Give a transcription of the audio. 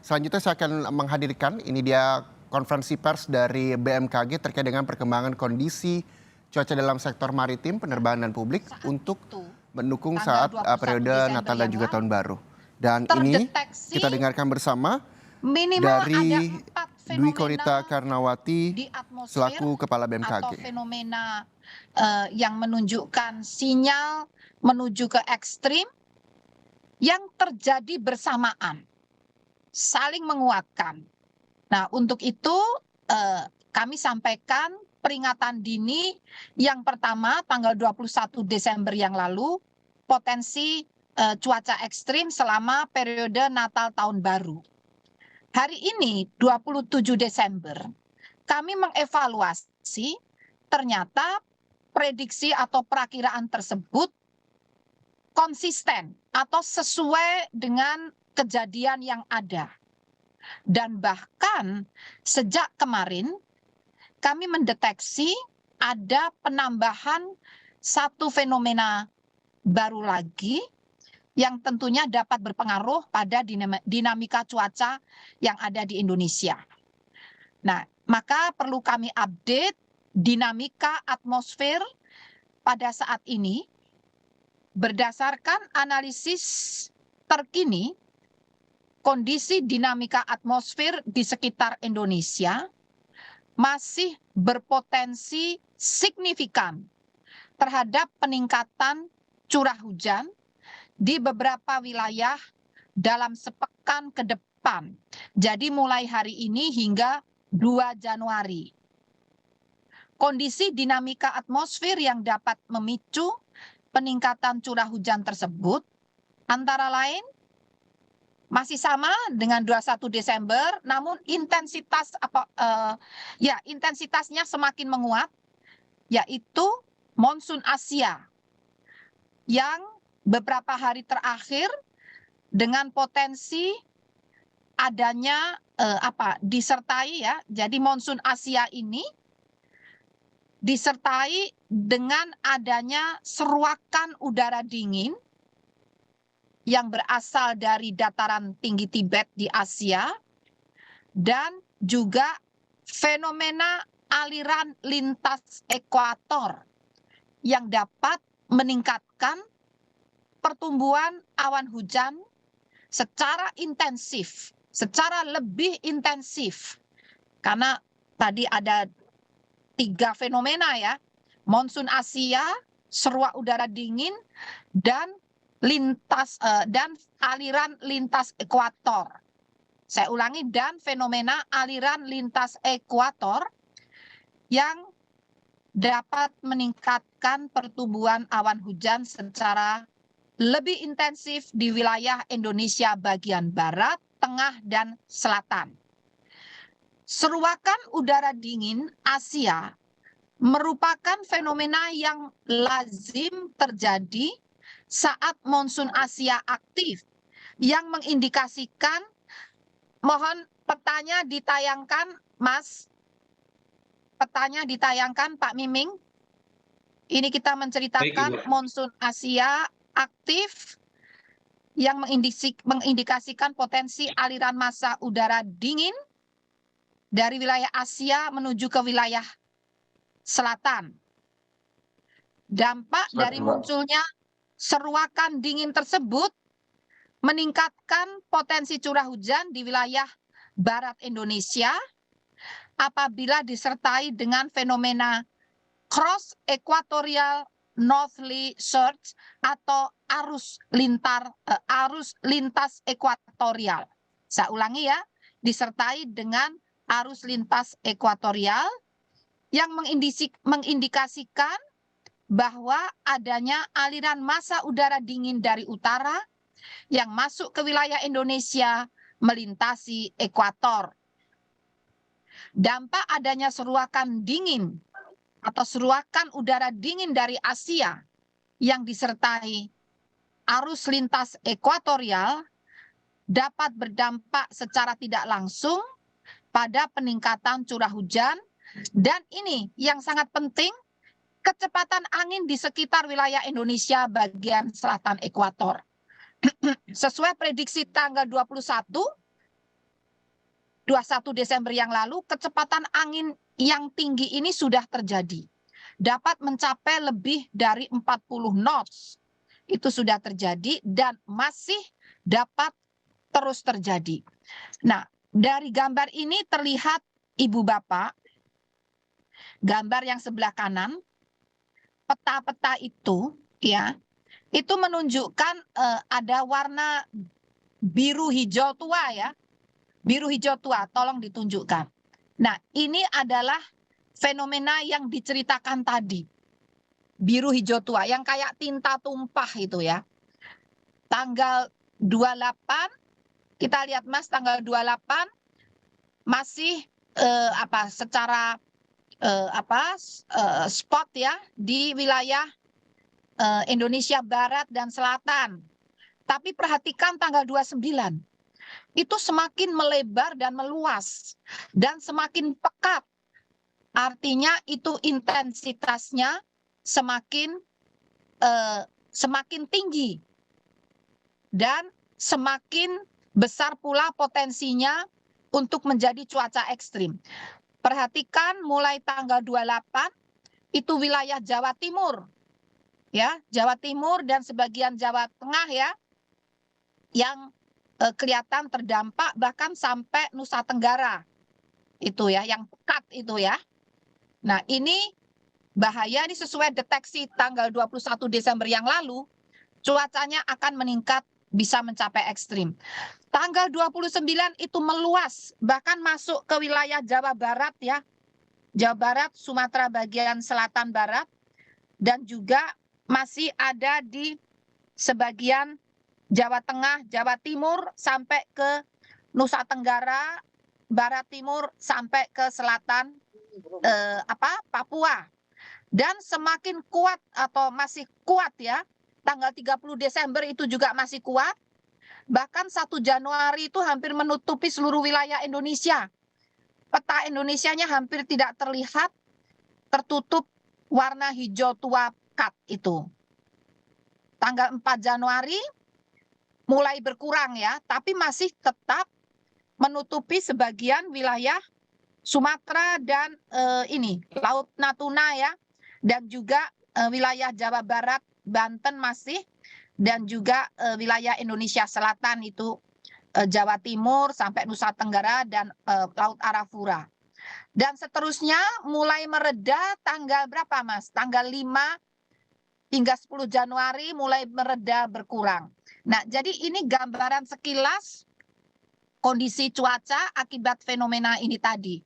selanjutnya saya akan menghadirkan, ini dia konferensi pers dari BMKG terkait dengan perkembangan kondisi cuaca dalam sektor maritim, penerbangan dan publik untuk mendukung saat periode Natal dan juga Tahun Baru. Dan ini kita dengarkan bersama dari Dwi Korita Karnawati di atmosfer selaku Kepala atau BMKG. fenomena yang menunjukkan sinyal menuju ke ekstrim yang terjadi bersamaan, saling menguatkan. Nah, untuk itu kami sampaikan peringatan dini yang pertama tanggal 21 Desember yang lalu, potensi cuaca ekstrim selama periode Natal Tahun Baru. Hari ini 27 Desember, kami mengevaluasi ternyata prediksi atau perakiraan tersebut konsisten atau sesuai dengan kejadian yang ada. Dan bahkan sejak kemarin kami mendeteksi ada penambahan satu fenomena baru lagi yang tentunya dapat berpengaruh pada dinamika cuaca yang ada di Indonesia. Nah, maka perlu kami update dinamika atmosfer pada saat ini berdasarkan analisis terkini kondisi dinamika atmosfer di sekitar Indonesia masih berpotensi signifikan terhadap peningkatan curah hujan di beberapa wilayah dalam sepekan ke depan. Jadi mulai hari ini hingga 2 Januari. Kondisi dinamika atmosfer yang dapat memicu peningkatan curah hujan tersebut antara lain masih sama dengan 21 Desember, namun intensitasnya semakin menguat, yaitu monsun Asia yang beberapa hari terakhir dengan potensi adanya disertai ya. Jadi monsun Asia ini disertai dengan adanya seruakan udara dingin yang berasal dari dataran tinggi Tibet di Asia dan juga fenomena aliran lintas ekuator yang dapat meningkatkan pertumbuhan awan hujan secara intensif, secara lebih intensif. Karena tadi ada 3 fenomena ya, monsun Asia, seruak udara dingin, dan aliran lintas ekuator. Saya ulangi, dan fenomena aliran lintas ekuator yang dapat meningkatkan pertumbuhan awan hujan secara lebih intensif di wilayah Indonesia bagian barat, tengah, dan selatan. Seruakan udara dingin Asia merupakan fenomena yang lazim terjadi saat monsun Asia aktif yang mengindikasikan, mohon petanya ditayangkan Mas, petanya ditayangkan Pak Miming. Ini kita menceritakan monsun Asia aktif yang mengindikasikan potensi aliran massa udara dingin dari wilayah Asia menuju ke wilayah selatan. Dampak dari munculnya seruakan dingin tersebut meningkatkan potensi curah hujan di wilayah barat Indonesia apabila disertai dengan fenomena cross equatorial northerly surge atau arus lintas ekuatorial. Saya ulangi ya, disertai dengan arus lintas ekuatorial yang mengindikasikan bahwa adanya aliran massa udara dingin dari utara yang masuk ke wilayah Indonesia melintasi ekuator. Dampak adanya seruakan dingin atau seruakan udara dingin dari Asia yang disertai arus lintas ekuatorial dapat berdampak secara tidak langsung pada peningkatan curah hujan, dan ini yang sangat penting, kecepatan angin di sekitar wilayah Indonesia bagian selatan ekuator. Sesuai prediksi tanggal 21, 21 Desember yang lalu, kecepatan angin yang tinggi ini sudah terjadi. Dapat mencapai lebih dari 40 knots. Itu sudah terjadi dan masih dapat terus terjadi. Nah, dari gambar ini terlihat Ibu Bapak, gambar yang sebelah kanan, peta-peta itu ya, itu menunjukkan ada warna biru hijau tua ya. Biru hijau tua, tolong ditunjukkan. Nah, ini adalah fenomena yang diceritakan tadi. Biru hijau tua yang kayak tinta tumpah itu ya. Tanggal 28, kita lihat Mas, tanggal 28 masih secara spot ya di wilayah Indonesia Barat dan Selatan. Tapi perhatikan tanggal 29. Itu semakin melebar dan meluas dan semakin pekat. Artinya itu intensitasnya semakin tinggi dan semakin besar pula potensinya untuk menjadi cuaca ekstrim. Perhatikan mulai tanggal 28 itu wilayah Jawa Timur. Ya, Jawa Timur dan sebagian Jawa Tengah ya yang kelihatan terdampak, bahkan sampai Nusa Tenggara. Itu ya, yang pekat itu ya. Nah, ini bahaya, ini sesuai deteksi tanggal 21 Desember yang lalu, cuacanya akan meningkat bisa mencapai ekstrim. Tanggal 29 itu meluas, bahkan masuk ke wilayah Jawa Barat ya. Jawa Barat, Sumatera bagian selatan barat, dan juga masih ada di sebagian Jawa Tengah, Jawa Timur, sampai ke Nusa Tenggara, Barat Timur, sampai ke selatan Papua. Dan semakin kuat atau masih kuat ya, tanggal 30 Desember itu juga masih kuat. Bahkan 1 Januari itu hampir menutupi seluruh wilayah Indonesia. Peta Indonesianya hampir tidak terlihat, tertutup warna hijau tua pekat itu. Tanggal 4 Januari mulai berkurang ya, tapi masih tetap menutupi sebagian wilayah Sumatera dan Laut Natuna ya, dan juga wilayah Jawa Barat, Banten masih, dan juga wilayah Indonesia Selatan itu Jawa Timur sampai Nusa Tenggara dan Laut Arafura. Dan seterusnya mulai mereda tanggal berapa Mas? Tanggal 5 hingga 10 Januari mulai mereda berkurang. Nah, jadi ini gambaran sekilas kondisi cuaca akibat fenomena ini tadi.